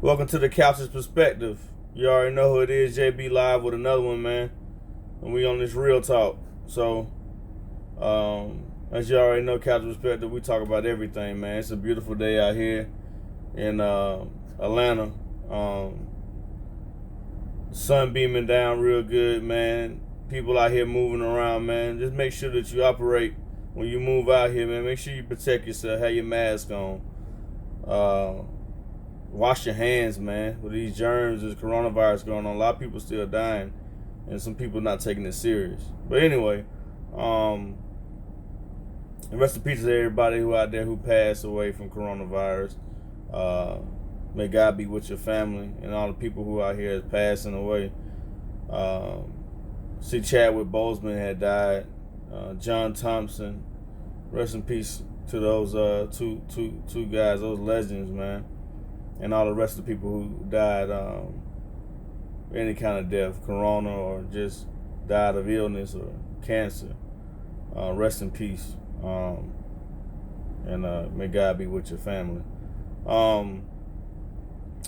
Welcome to the Couch's Perspective. You already know who it is, JB live with another one, man. And we on this real talk. So, as you already know, Couch's Perspective, we talk about everything, man. It's a beautiful day out here in Atlanta. Sun beaming down real good, man. People out here moving around, man. Just make sure that you operate when you move out here, man. Make sure you protect yourself. Have your mask on. Wash your hands, man. With these germs, this coronavirus going on, a lot of people still dying, and some people not taking it serious. But anyway, rest in peace to everybody who out there who passed away from coronavirus. May God be with your family and all the people who out here is passing away. See, Chadwick Boseman had died. John Thompson. Rest in peace to those two guys, those legends, man. And all the rest of the people who died any kind of death, corona, or just died of illness or cancer. Rest in peace. And may God be with your family.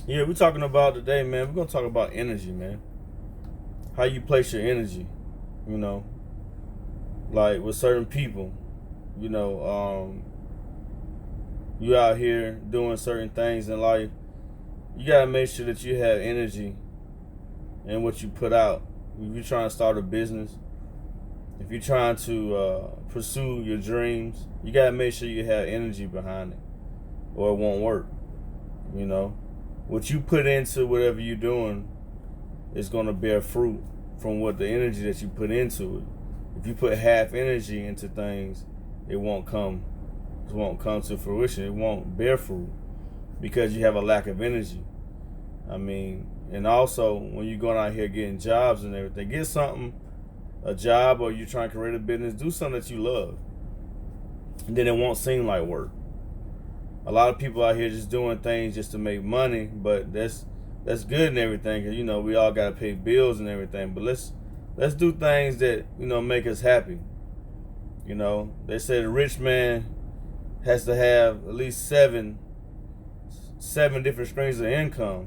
Yeah, we're talking about today, man. We're going to talk about energy, man. How you place your energy, you know. Like with certain people, you know, you out here doing certain things in life, you gotta make sure that you have energy in what you put out. If you're trying to start a business, if you're trying to pursue your dreams, you gotta make sure you have energy behind it, or it won't work. You know, what you put into whatever you're doing is gonna bear fruit from what the energy that you put into it. If you put half energy into things, it won't come to fruition. It won't bear fruit because you have a lack of energy. I mean, and also when you're going out here getting jobs and everything, get something, a job, or you're trying to create a business, do something that you love. And then it won't seem like work. A lot of people out here just doing things just to make money, but that's good and everything, because, you know, we all got to pay bills and everything. But let's do things that, you know, make us happy. You know, they say the rich man has to have at least seven different streams of income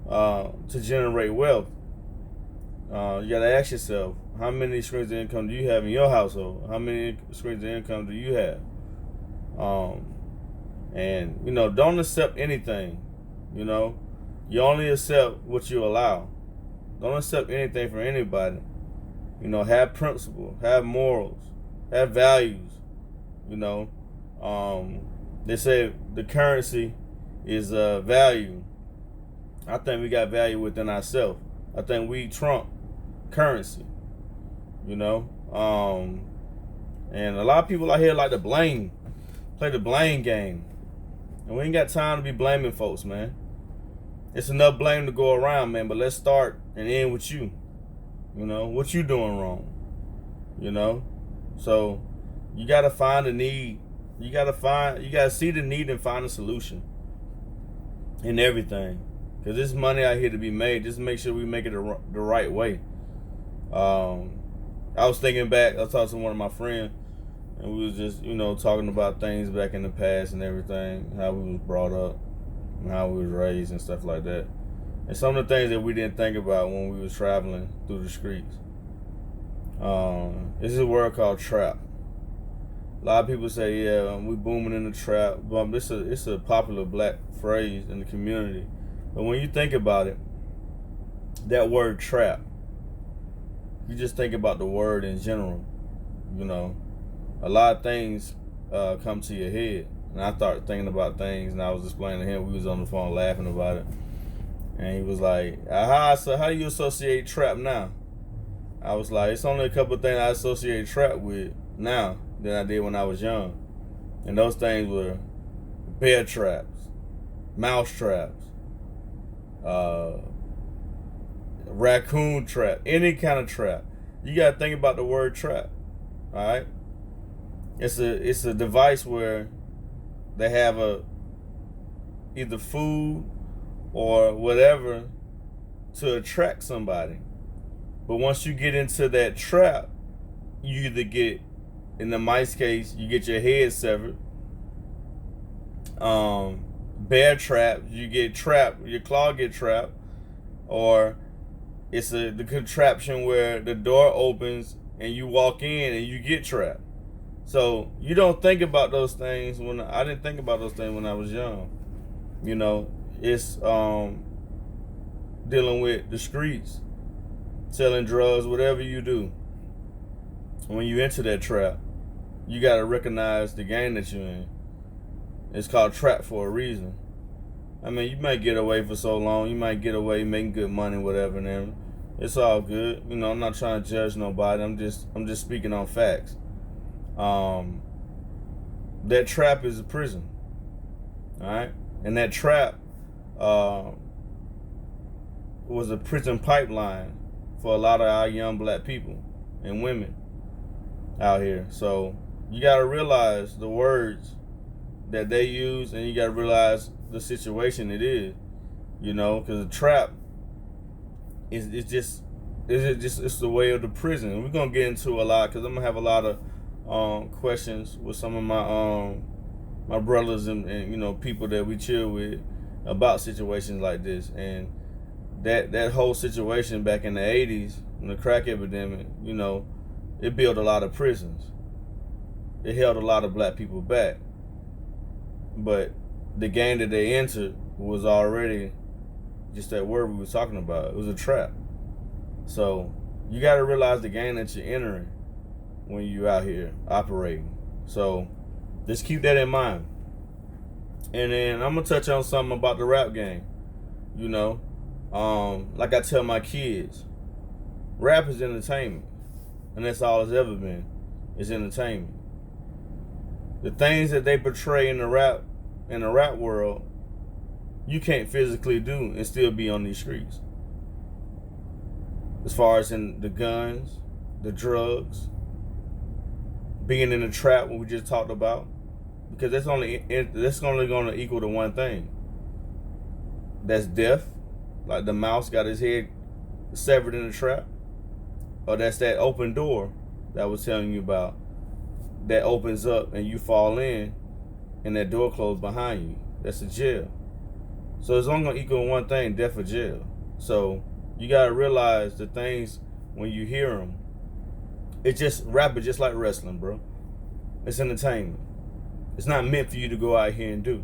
to generate wealth. You got to ask yourself, how many streams of income do you have in your household? How many streams of income do you have? And, you know, don't accept anything. You know, you only accept what you allow. Don't accept anything from anybody. You know, have principle, have morals, have values. You know, they say the currency is value. I think we got value within ourselves. I think we trump currency. You know, and a lot of people out here like to play the blame game, and we ain't got time to be blaming folks, man. It's enough blame to go around, man. But let's start and end with you. You know, what you doing wrong? You know, so you gotta find a need. You gotta see the need and find a solution in everything. Cause there's money out here to be made. Just make sure we make it the right way. I was thinking back. I was talking to one of my friends, and we was just, you know, talking about things back in the past and everything, how we was brought up, and how we was raised and stuff like that. And some of the things that we didn't think about when we was traveling through the streets. This is a word called trap. A lot of people say, yeah, we booming in the trap. But it's a popular black phrase in the community. But when you think about it, that word trap, you just think about the word in general. You know, a lot of things come to your head. And I started thinking about things, and I was explaining to him. We was on the phone laughing about it. And he was like, so how do you associate trap now? I was like, it's only a couple of things I associate trap with now than I did when I was young. And those things were bear traps, mouse traps, raccoon trap, any kind of trap. You got to think about the word trap, all right? It's a device where they have either food or whatever to attract somebody. But once you get into that trap, you either get, in the mice case, you get your head severed, bear trapped, you get trapped, your claw get trapped, or it's the contraption where the door opens and you walk in and you get trapped. So you don't think about those things I didn't think about those things when I was young. You know, it's dealing with the streets, selling drugs, whatever you do. When you enter that trap, you gotta recognize the game that you're in. It's called trap for a reason. I mean, you might get away for so long, you might get away making good money, whatever, and it's all good. You know, I'm not trying to judge nobody. I'm just speaking on facts. That trap is a prison. All right? And that trap was a prison pipeline for a lot of our young black people and women out here. So you got to realize the words that they use, and you got to realize the situation it is, you know, because a trap is it's the way of the prison. And we're gonna get into a lot because I'm gonna have a lot of questions with some of my brothers and you know, people that we chill with about situations like this. And that whole situation back in the 80s, in the crack epidemic, you know, it built a lot of prisons. It held a lot of black people back. But the game that they entered was already just that word we were talking about. It was a trap. So you got to realize the game that you're entering when you're out here operating. So just keep that in mind. And then I'm going to touch on something about the rap game. You know, like I tell my kids, rap is entertainment. And that's all it's ever been, is entertainment. The things that they portray in the rap world, you can't physically do and still be on these streets. As far as in the guns, the drugs, being in the trap, what we just talked about, because that's only going to equal to one thing. That's death, like the mouse got his head severed in the trap, or that's that open door that I was telling you about, that opens up and you fall in, and that door closed behind you. That's a jail. So it's only gonna equal one thing: death or jail. So you gotta realize the things when you hear them. It's just rap is just like wrestling, bro. It's entertainment. It's not meant for you to go out here and do.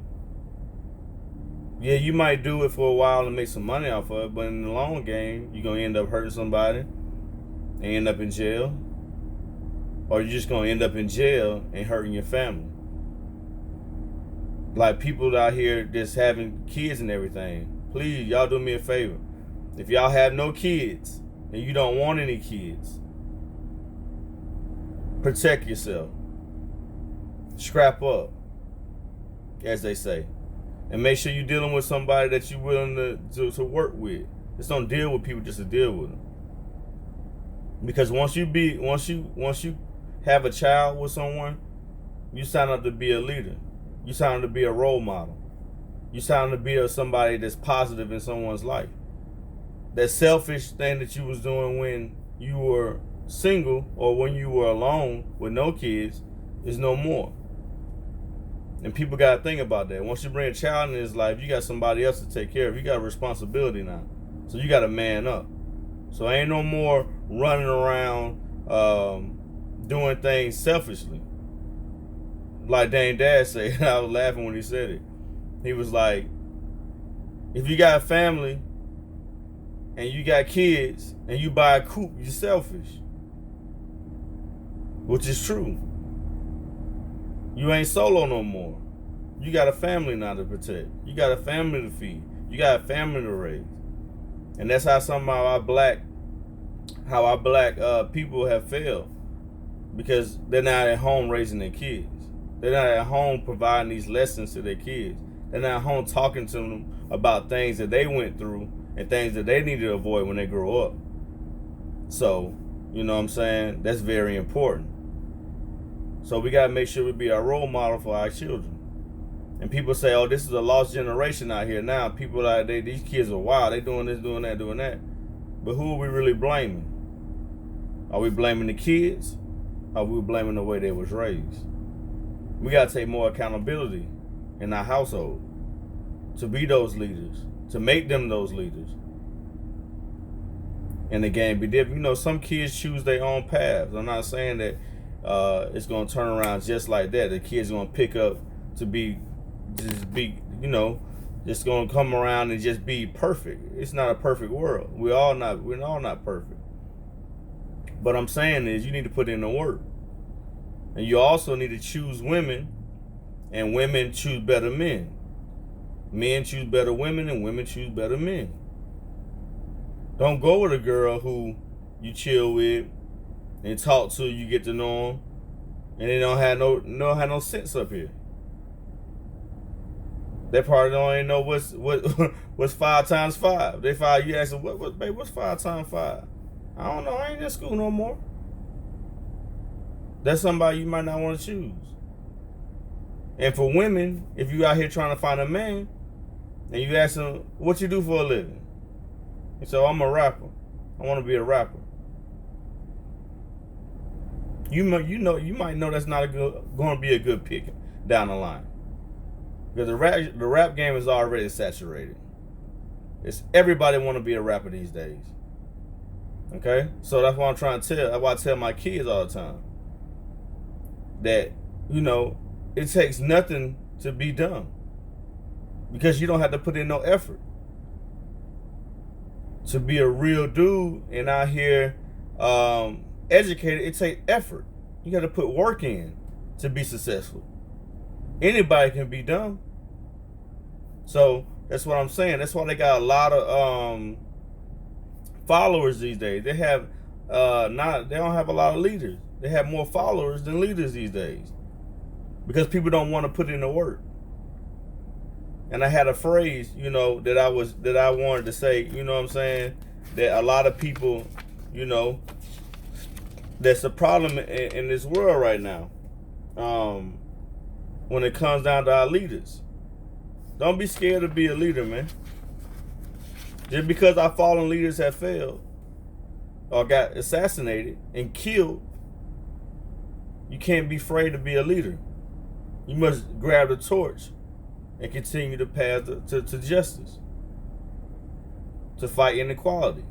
Yeah, you might do it for a while and make some money off of it, but in the long game, you're gonna end up hurting somebody and end up in jail, or you're just gonna end up in jail and hurting your family. Like people out here just having kids and everything. Please, y'all do me a favor. If y'all have no kids and you don't want any kids, protect yourself. Scrap up, as they say. And make sure you're dealing with somebody that you're willing to work with. Just don't deal with people just to deal with them. Because once you have a child with someone, you sign up to be a leader. You sign up to be a role model. You sign up to be somebody that's positive in someone's life. That selfish thing that you was doing when you were single or when you were alone with no kids is no more. And people got to think about that. Once you bring a child in his life, you got somebody else to take care of. You got a responsibility now. So you got to man up. So ain't no more running around doing things selfishly. Like Dame Dad said, I was laughing when he said it. He was like, if you got a family and you got kids and you buy a coupe, you're selfish. Which is true. You ain't solo no more. You got a family now to protect. You got a family to feed. You got a family to raise. And that's how some of our black people have failed. Because they're not at home raising their kids. They're not at home providing these lessons to their kids. They're not at home talking to them about things that they went through and things that they need to avoid when they grow up. So, you know what I'm saying? That's very important. So we got to make sure we be a role model for our children. And people say, oh, this is a lost generation out here now. People like these kids are wild. They doing this, doing that, doing that. But who are we really blaming? Are we blaming the kids? Or are we blaming the way they was raised? We got to take more accountability in our household. to be those leaders, to make them those leaders. And the game be different. You know, some kids choose their own paths. I'm not saying that it's gonna turn around just like that. The kids gonna pick up to be, just gonna come around and just be perfect. It's not a perfect world. We're all not perfect. But I'm saying is you need to put in the work. And you also need to choose women, and women choose better men. Men choose better women, and women choose better men. Don't go with a girl who you chill with and talk to, you get to know them, and they don't have no sense up here. They probably don't even know what's 5 times 5. They five, you ask them, what's 5 times 5? I don't know. I ain't in school no more. That's somebody you might not want to choose. And for women, if you out here trying to find a man, and you ask them, what you do for a living? He said, I'm a rapper. I want to be a rapper. You might know that's not going to be a good pick down the line. Because the rap game is already saturated. Everybody want to be a rapper these days. Okay? So that's what I'm trying to tell. That's why I tell my kids all the time. That, it takes nothing to be done. Because you don't have to put in no effort. To be a real dude and out here educated, it takes effort. You got to put work in to be successful. Anybody can be done. So that's what I'm saying. That's why they got a lot of followers these days. They have they don't have a lot of leaders. They have more followers than leaders these days. Because people don't want to put in the work. And I had a phrase, that I wanted to say, you know what I'm saying? That a lot of people, that's a problem in this world right now. When it comes down to our leaders. Don't be scared to be a leader, man. Just because our fallen leaders have failed or got assassinated and killed, you can't be afraid to be a leader. You must grab the torch and continue the path to justice, to fight inequality.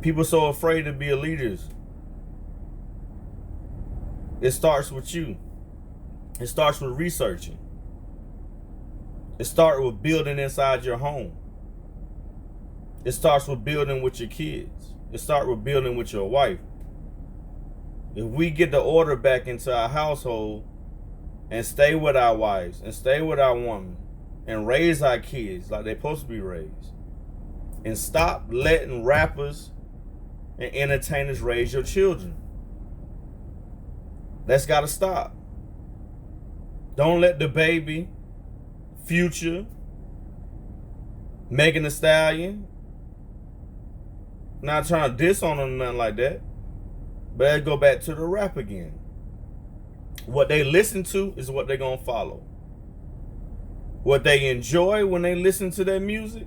People so afraid to be leaders. It starts with you. It starts with researching. It starts with building inside your home. It starts with building with your kids. It starts with building with your wife. If we get the order back into our household and stay with our wives and stay with our women and raise our kids like they're supposed to be raised, and stop letting rappers and entertainers raise your children. That's got to stop. Don't let the baby, Future, Megan Thee Stallion, not trying to diss on them or nothing like that, but let's go back to the rap again. What they listen to is what they're going to follow. What they enjoy when they listen to their music,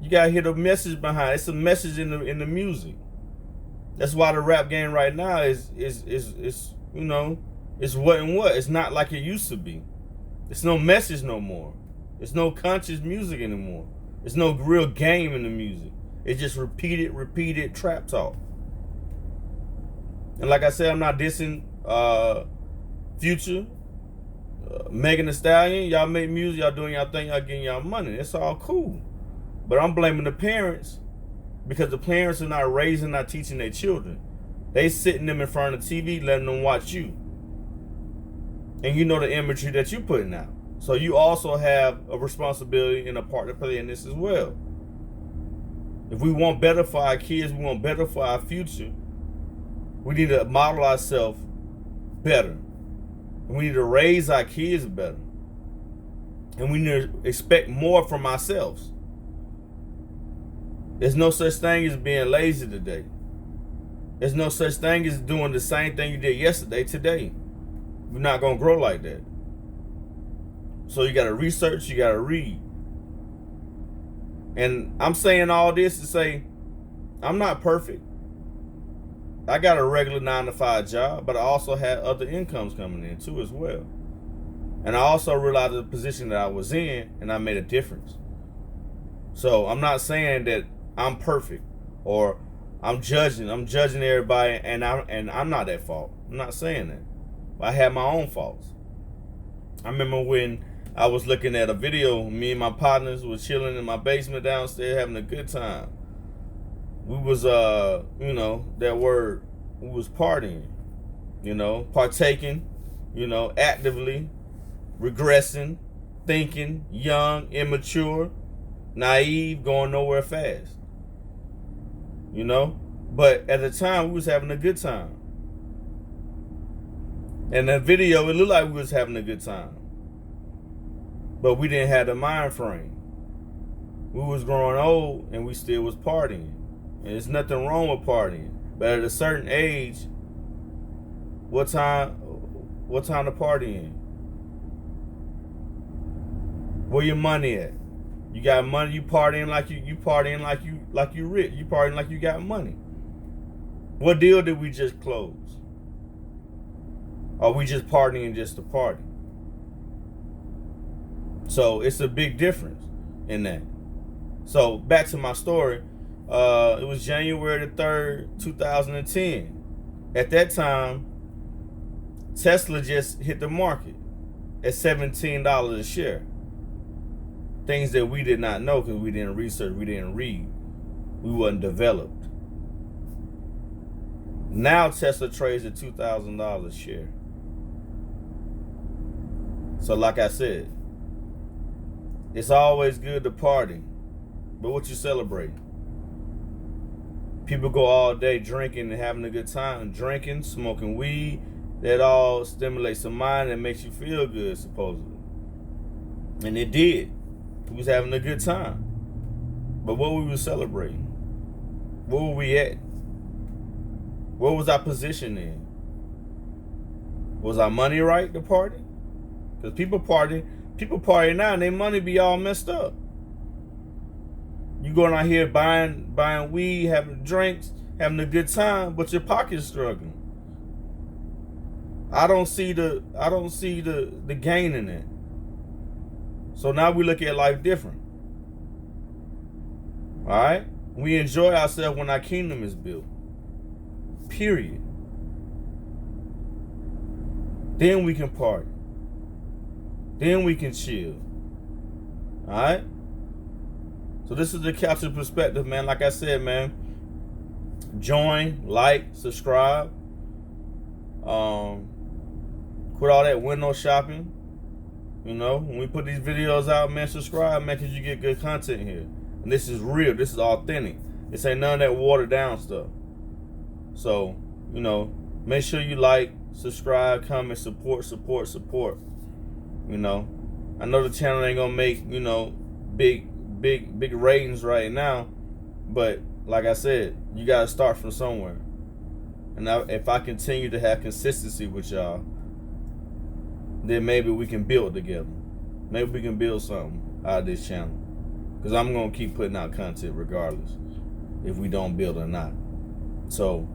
you got to hear the message behind it. It's a message in the music. That's why the rap game right now is it's what and what. It's not like it used to be. It's no message no more. It's no conscious music anymore. It's no real game in the music. It's just repeated trap talk. And like I said, I'm not dissing Future, Megan Thee Stallion. Y'all make music, y'all doing y'all thing, y'all getting y'all money. It's all cool. But I'm blaming the parents because the parents are not raising, not teaching their children. They sitting them in front of the TV, letting them watch you. And you know the imagery that you're putting out. So you also have a responsibility and a part to play in this as well. If we want better for our kids, we want better for our future, we need to model ourselves better. And we need to raise our kids better. And we need to expect more from ourselves. There's no such thing as being lazy today. There's no such thing as doing the same thing you did yesterday today. We're not going to grow like that. So you got to research, you got to read. And I'm saying all this to say, I'm not perfect. I got a regular 9-to-5 job, but I also had other incomes coming in too as well. And I also realized the position that I was in, and I made a difference. So I'm not saying that I'm perfect or I'm judging everybody, and I'm not at fault. I'm not saying that. I had my own faults. I remember when I was looking at a video, me and my partners were chilling in my basement downstairs having a good time. We was that word, we was partying, partaking, actively, regressing, thinking, young, immature, naive, going nowhere fast. But at the time we was having a good time. And the video, it looked like we was having a good time. But we didn't have the mind frame. We was growing old and we still was partying. And there's nothing wrong with partying. But at a certain age, what time to party in? Where your money at? You got money, you partying like you rich. You partying like you got money. What deal did we just close? Are we just partying just to party? So it's a big difference in that. So back to my story. It was January the 3rd, 2010. At that time, Tesla just hit the market at $17 a share. Things that we did not know because we didn't research, we didn't read. We wasn't developed. Now Tesla trades at $2,000 a share. So like I said, it's always good to party, but what you celebrate? People go all day drinking and having a good time, drinking, smoking weed. That all stimulates the mind and makes you feel good, supposedly. And it did. We was having a good time. But what we were celebrating? Where were we at? What was our position in? Was our money right to party? Because people party now and their money be all messed up. You going out here buying weed, having drinks, having a good time, but your pocket's struggling. I don't see the gain in it. So now we look at life different. All right? We enjoy ourselves when our kingdom is built. Period. Then we can party. Then we can chill. All right? So this is the Capture Perspective, man. Like I said, man, join, like, subscribe. Quit all that window shopping. When we put these videos out, man, subscribe, man, because you get good content here. And this is real. This is authentic. This ain't none of that watered down stuff. So, make sure you like, subscribe, comment, support. I know the channel ain't gonna make, big ratings right now, but like I said, you gotta start from somewhere. And if I continue to have consistency with y'all, then maybe we can build together. Maybe we can build something out of this channel. Because I'm going to keep putting out content regardless if we don't build or not. So,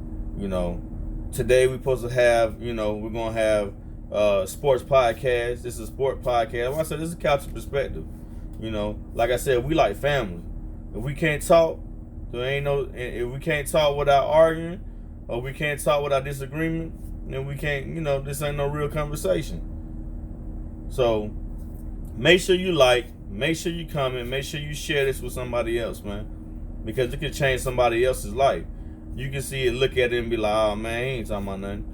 today we're supposed to have, we're going to have sports podcast. This is a sport podcast. Like I said, this is a Capture Perspective. Like I said, we like family. If we can't talk, if we can't talk without arguing, or we can't talk without disagreement, then we can't, this ain't no real conversation. So make sure you like, make sure you comment, make sure you share this with somebody else, man. Because it could change somebody else's life. You can see it, look at it and be like, oh man, he ain't talking about nothing.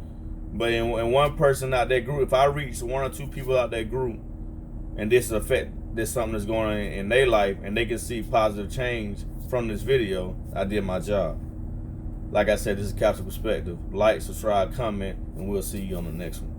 But in one person out that group, if I reach one or two people out that group and this something that's going on in their life and they can see positive change from this video, I did my job. Like I said, this is Capture Perspective. Like, subscribe, comment, and we'll see you on the next one.